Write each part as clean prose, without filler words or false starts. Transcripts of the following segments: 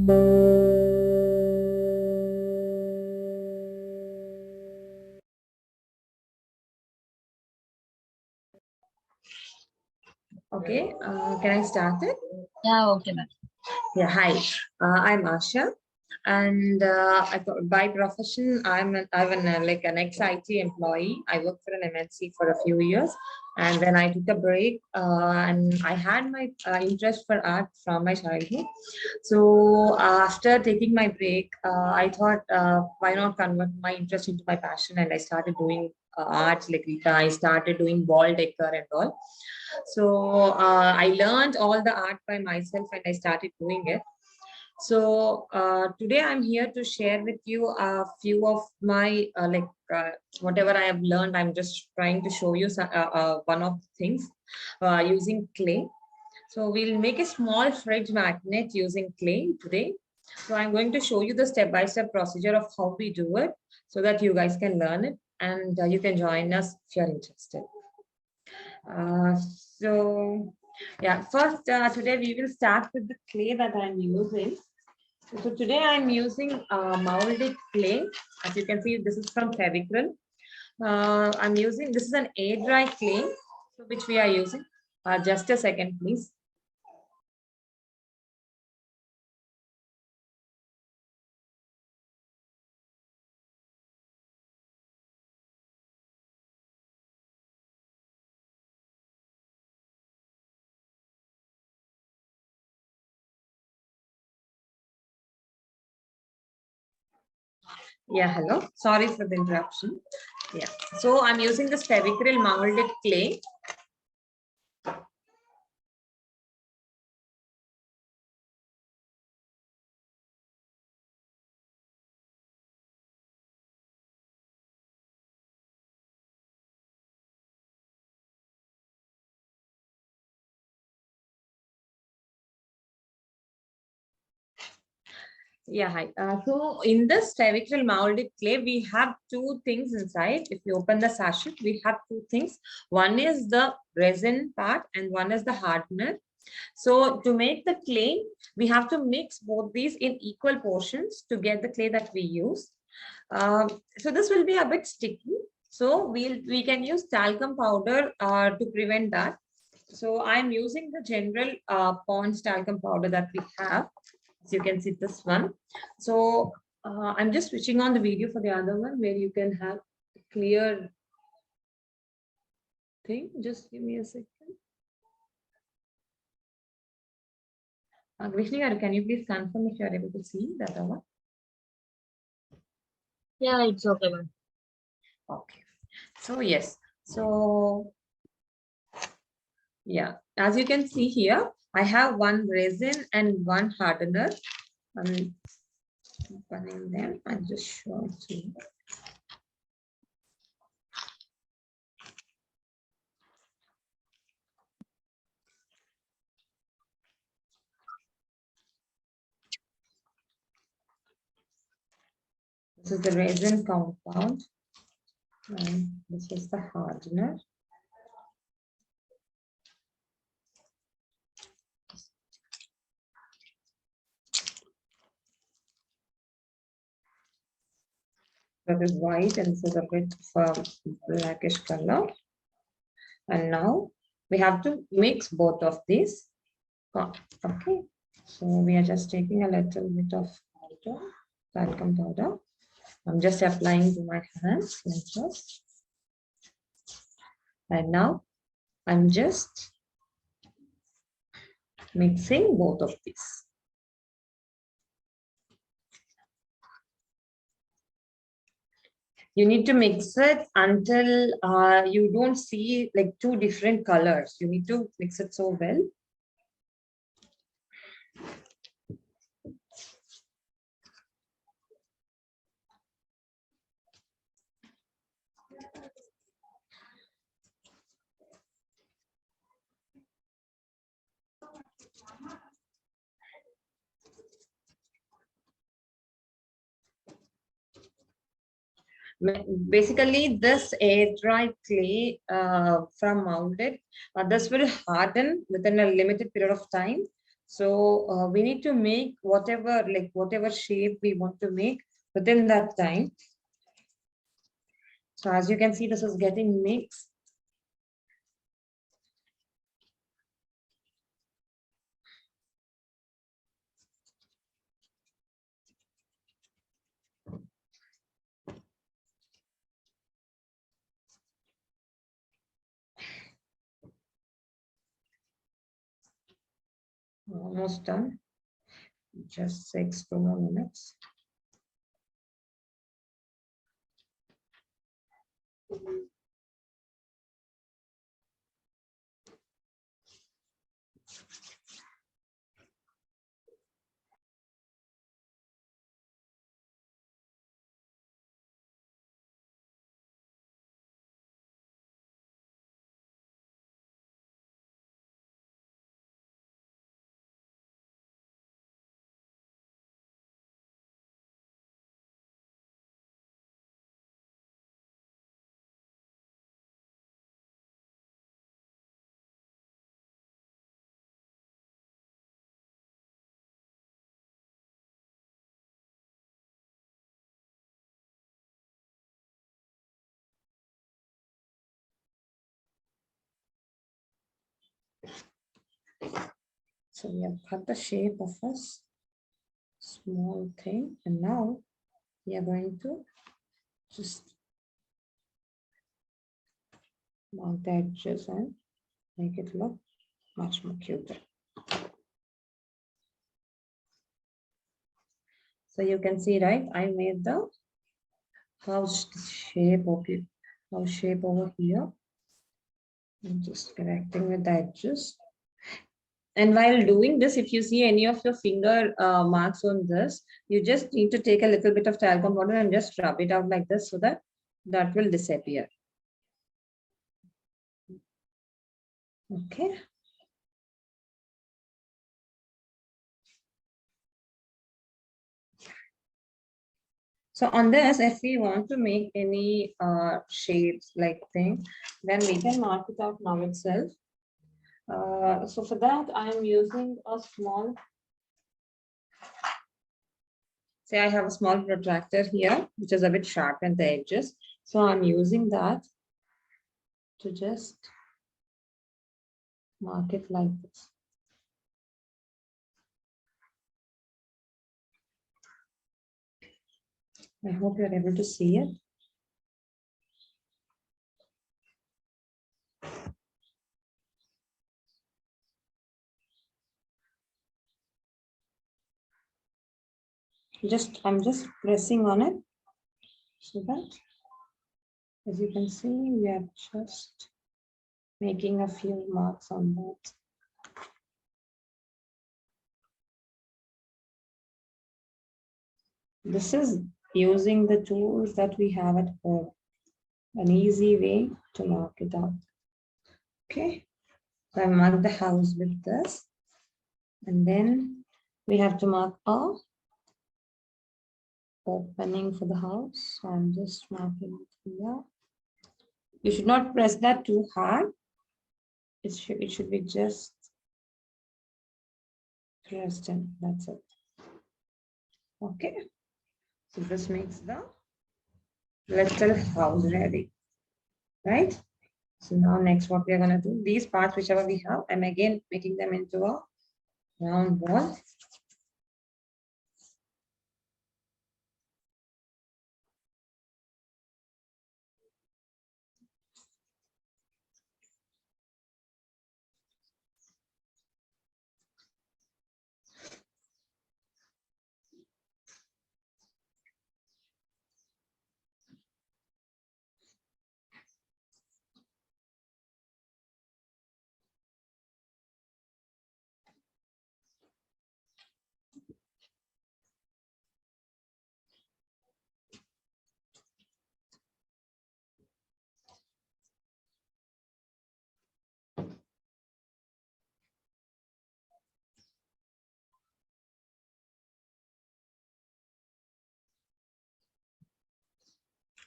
Okay, can I start it? Yeah, okay, ma'am. Yeah, hi. I'm Asha, and by profession, I'm like an ex-IT employee. I worked for an MNC for a few years, and then I took a break. And I had my interest for art from my childhood. So after taking my break, I thought, why not convert my interest into my passion? And I started doing art. Like I started doing wall decor and all. So I learned all the art by myself and I started doing it. So today I'm here to share with you a few of my whatever I have learned. I'm just trying to show you one of the things using clay. So we'll make a small fridge magnet using clay today. So I'm going to show you the step-by-step procedure of how we do it so that you guys can learn it and you can join us if you're interested. So yeah, first today we will start with the clay that I'm using. So today I'm using molded clay. As you can see, this is from Fevicryl. I'm using, this is an air dry clay, which we are using. Just a second, please. Yeah, hello. Sorry for the interruption. Yeah. So I'm using this Fevicryl molded clay. Yeah, hi. So in this Fevicryl molded clay, we have two things inside. If you open the sachet, we have two things. One is the resin part and one is the hardener. So to make the clay, we have to mix both these in equal portions to get the clay that we use. So this will be a bit sticky. So we can use talcum powder to prevent that. So I'm using the general Pond's talcum powder that we have. So you can see this one. So I'm just switching on the video for the other one where you can have a clear thing. Just give me a second. Grishni, can you please confirm if you are able to see that one? Yeah, it's okay, ma'am. Okay. So yes. So yeah, as you can see here, I have one resin and one hardener. I'm opening them and just showing you. This is the resin compound. And this is the hardener. That is white and this is a bit of blackish color. And now we have to mix both of these. Okay, so we are just taking a little bit of powder, talcum powder. I'm just applying to my hands like this. And now I'm just mixing both of these. You need to mix it until you don't see like two different colors. You need to mix it so well. Basically, this air dry clay from molded, this will harden within a limited period of time. So we need to make whatever shape we want to make within that time. So as you can see, this is getting mixed. Almost done. Just 6 more minutes. So we have cut the shape of a small thing, and now we are going to just mark the edges and make it look much more cuter. So you can see, right? I made the house shape of it, house shape over here. I'm just correcting with the edges. And while doing this, if you see any of your finger marks on this, you just need to take a little bit of talcum powder and just rub it out like this so that that will disappear. Okay. So on this, if we want to make any shapes like thing, then we can mark it out now itself. So for that, I am using a small, say I have a small protractor here, which is a bit sharp at the edges. So I'm using that to just mark it like this. I hope you're able to see it. I'm just pressing on it so that, as you can see, we are just making a few marks on that. This is using the tools that we have at home, an easy way to mark it out. Okay, so I marked the house with this, and then we have to mark a opening for the house. So I'm just marking it here. You should not press that too hard. It should be just pressed in. That's it. Okay. So this makes the little house ready, right? So now next what we are going to do, these parts whichever we have, I'm again making them into a round ball.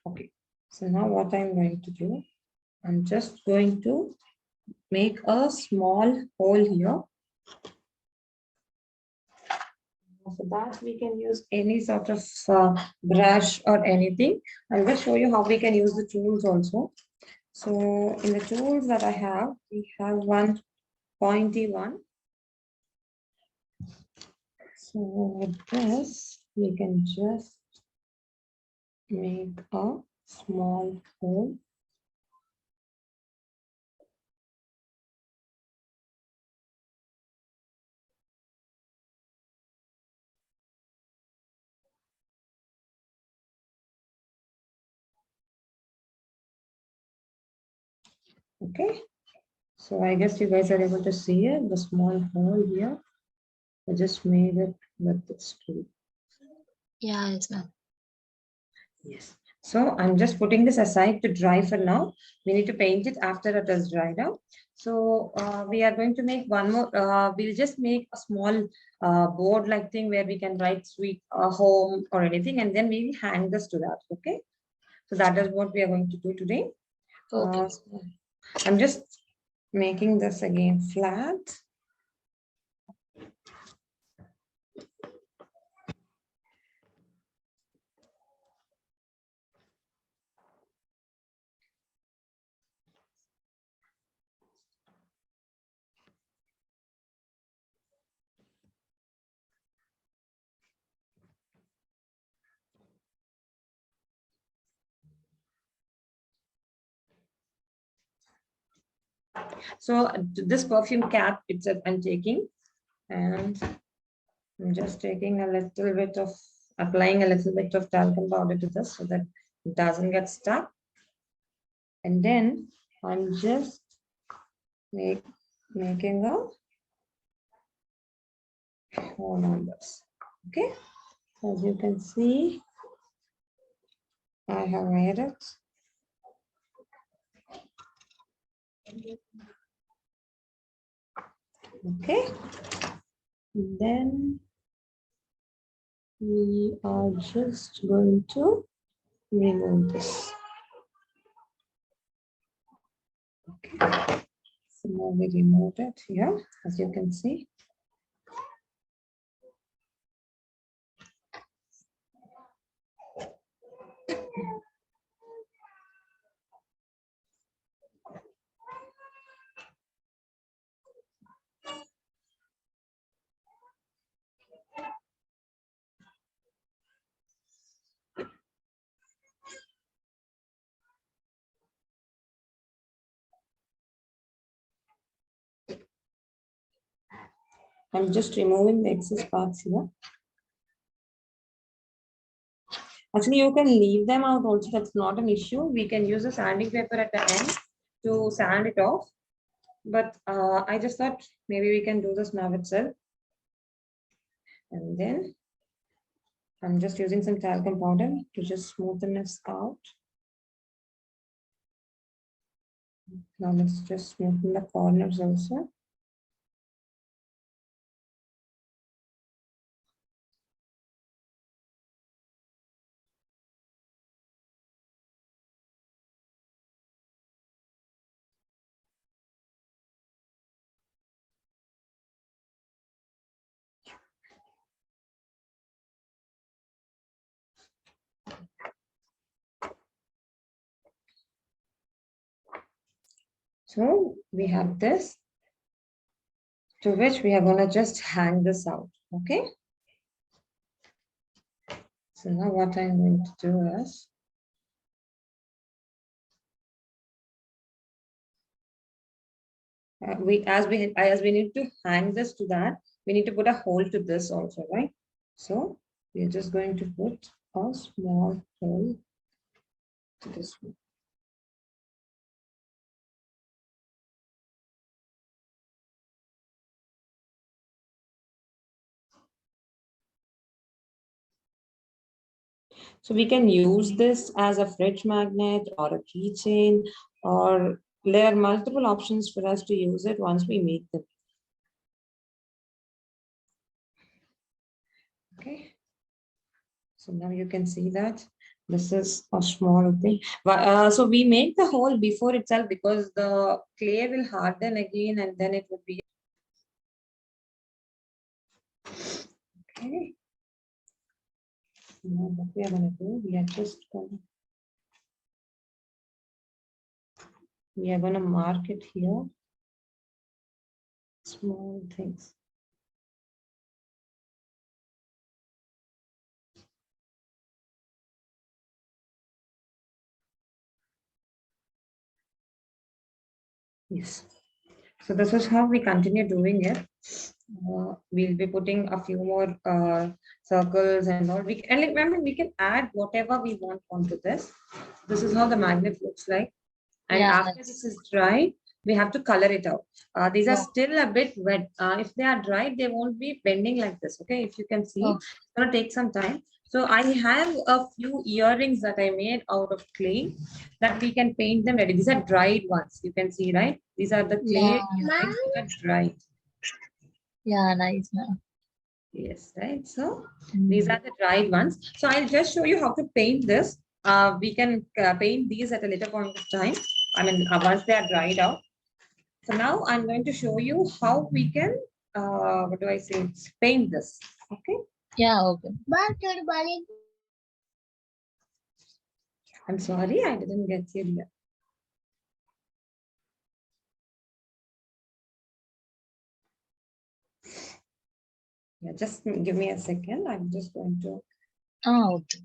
Okay, so now what I'm going to do, I'm just going to make a small hole here. for that, we can use any sort of brush or anything. I'll just show you how we can use the tools also. So in the tools that I have, we have one pointy one. So with this, we can just make a small hole. Okay, so I guess you guys are able to see it, the small hole here. I just made it with this tool. Yeah, yes, ma'am. Yes. So I'm just putting this aside to dry for now. We need to paint it after it is dried out. So we are going to make one more. We'll just make a small board-like thing where we can write sweet home or anything, and then we will hang this to that. Okay. So that is what we are going to do today. Okay. I'm just making this again flat. So this perfume cap itself I'm taking, and I'm just taking a little bit of, applying a little bit of talcum powder to this so that it doesn't get stuck. And then I'm just making a hole on this. Okay, as you can see, I have made it. Okay, and then we are just going to remove this. Okay, so now we remove it here, as you can see. I'm just removing the excess parts here. Actually, you can leave them out also. That's not an issue. We can use a sanding paper at the end to sand it off. But I just thought maybe we can do this now itself. And then I'm just using some talcum powder to just smoothen this out. Now let's just smoothen the corners also. So we have this, to which we are going to just hang this out. Okay. So now what I'm going to do is, as we need to hang this to that, we need to put a hole to this also, right? So we're just going to put a small hole to this one. So we can use this as a fridge magnet or a keychain, or there are multiple options for us to use it once we make them. Okay. So now you can see that this is a small thing. So we make the hole before itself because the clay will harden again and then it would be. Okay. Now what we are going to do, we are going to mark it here. Small things. Yes. So this is how we continue doing it. We'll be putting a few more circles and all. We can add whatever we want onto this. This is how the magnet looks like. And after this is dry, we have to color it out. These are still a bit wet. If they are dried, they won't be bending like this. Okay, if you can see, it's gonna take some time. So I have a few earrings that I made out of clay that we can paint them ready. These are dried ones. You can see, right? These are the clay earrings that are dried. Yeah, nice, ma'am. Yes, right. So these are the dried ones. So I'll just show you how to paint this. We can paint these at a later point of time. I mean, once they are dried out. So now I'm going to show you how we can, what do I say, paint this. Okay. Yeah, okay. I'm sorry, I didn't get you here. Yeah, just give me a second. I'm just going to. Oh, okay.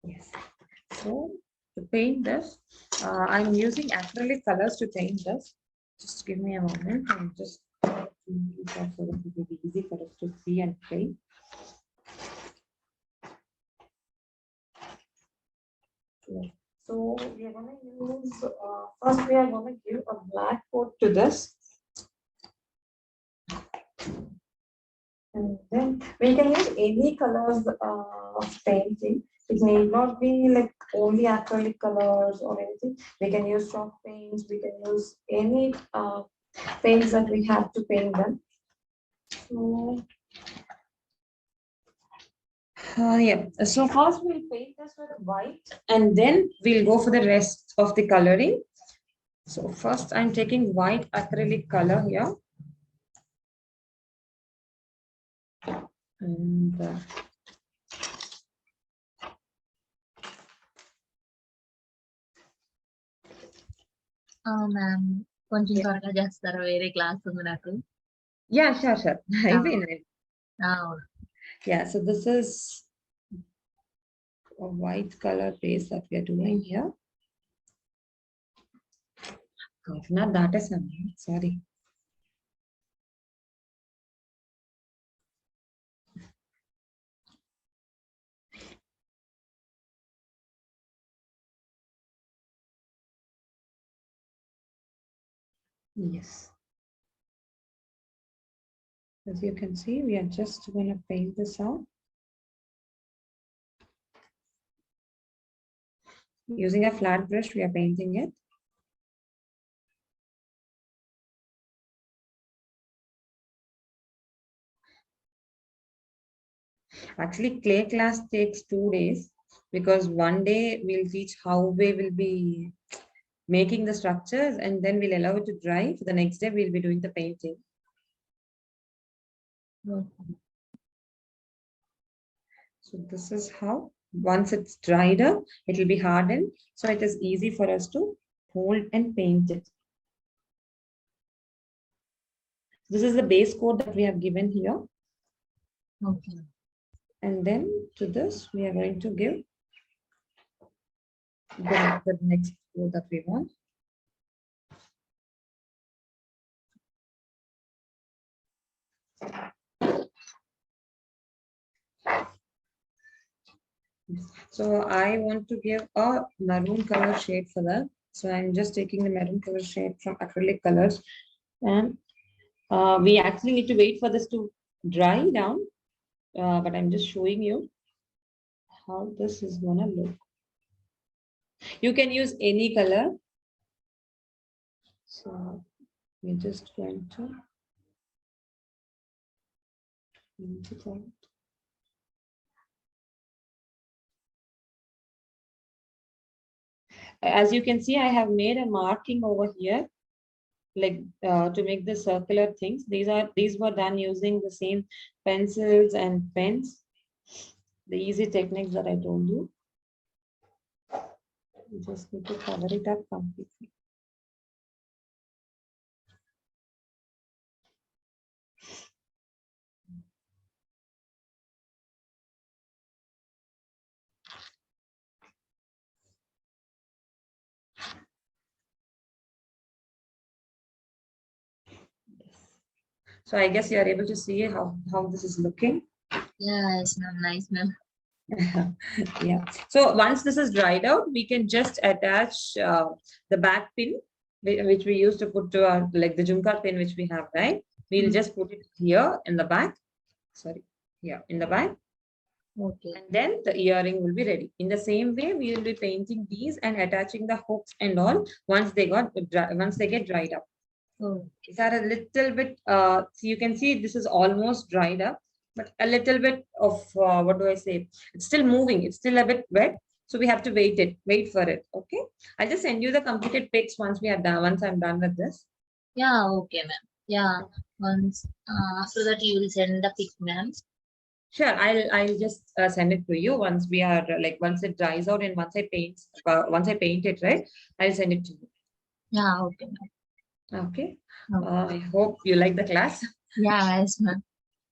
Yes. So to paint this, I'm using acrylic colors to paint this. Just give me a moment. I'm just so that it will be easy for us to see and paint. So we are going to use, first we are going to give a black coat to this. And then we can use any colors of painting. It need not be like only acrylic colors or anything. We can use chalk paints. We can use any paints that we have to paint them. So, yeah. So first we'll paint this with white, and then we'll go for the rest of the coloring. So first I'm taking white acrylic color here. And ma'am, కొంచెం త్వరగా చేస్తారా వేరే class ఉంది నాకు. Yeah, sure. Oh. Yeah, so this is a white color base that we are doing here. Not that is something, sorry. Yes. As you can see, we are just going to paint this out. Using a flat brush, we are painting it. Actually, clay class takes 2 days because one day we'll teach how we will be making the structures and then we'll allow it to dry. For the next day, we'll be doing the painting. So this is how, once it's dried up, it will be hardened. So it is easy for us to hold and paint it. This is the base coat that we have given here. Okay. And then to this, we are going to give the next coat that we want. So I want to give a maroon color shade for that. So I'm just taking the maroon color shade from acrylic colors. And we actually need to wait for this to dry down. But I'm just showing you how this is gonna look. You can use any color. So we're just going to paint it out. As you can see, I have made a marking over here, like to make the circular things. These were done using the same pencils and pens, the easy techniques that I told you. You just need to cover it up completely. So I guess you are able to see how this is looking. Yes, ma'am. Nice, ma'am. Yeah. So once this is dried out, we can just attach the back pin, which we used to put to our, like the jumka pin, which we have, right? We'll just put it here in the back. Sorry, here in the back. Okay. And then the earring will be ready. In the same way, we will be painting these and attaching the hooks and all once they get dried up. Oh. These are a little bit, so you can see this is almost dried up, but a little bit of, what do I say? It's still moving. It's still a bit wet. So we have to wait for it. Okay. I'll just send you the completed pics once I'm done with this. Yeah, okay, ma'am. Yeah. Once after that you will send the pic, ma'am. Sure, I'll just send it to you once we are once it dries out and once I paint it, right? I'll send it to you. Yeah, okay, ma'am. Okay. Okay. I hope you like the class. Yeah, yes, ma'am.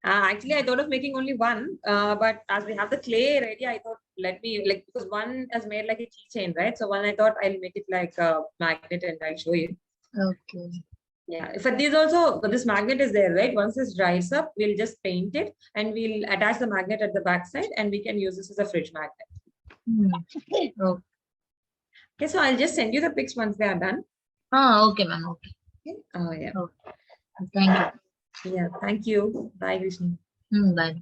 Actually, I thought of making only one, but as we have the clay ready, I thought because one is made like a keychain, right? So one I thought I'll make it like a magnet and I'll show you. Okay. Yeah, for these also, this magnet is there, right? Once this dries up, we'll just paint it and we'll attach the magnet at the back side and we can use this as a fridge magnet. Okay. Okay, so I'll just send you the pics once they are done. Okay, ma'am. Okay. Oh, yeah. Okay. Thank you. Yeah, thank you. Bye, Vishnu. Bye.